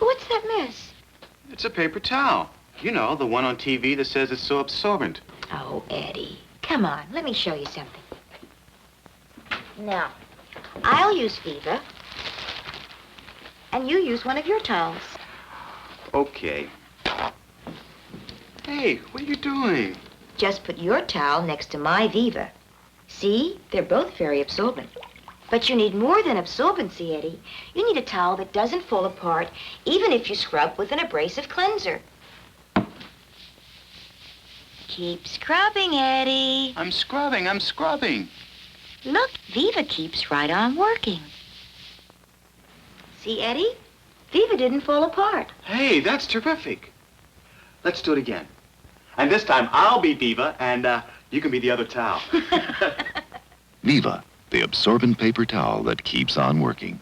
what's that mess? It's a paper towel. You know, the one on TV that says it's so absorbent. Oh, Eddie, come on. Let me show you something. Now, I'll use Viva, and you use one of your towels. Okay. Hey, what are you doing? Just put your towel next to my Viva. See? They're both very absorbent. But you need more than absorbency, Eddie. You need a towel that doesn't fall apart, even if you scrub with an abrasive cleanser. Keep scrubbing, Eddie. I'm scrubbing. Look, Viva keeps right on working. See, Eddie? Viva didn't fall apart. Hey, that's terrific. Let's do it again. And this time I'll be Viva, and you can be the other towel. Viva, the absorbent paper towel that keeps on working.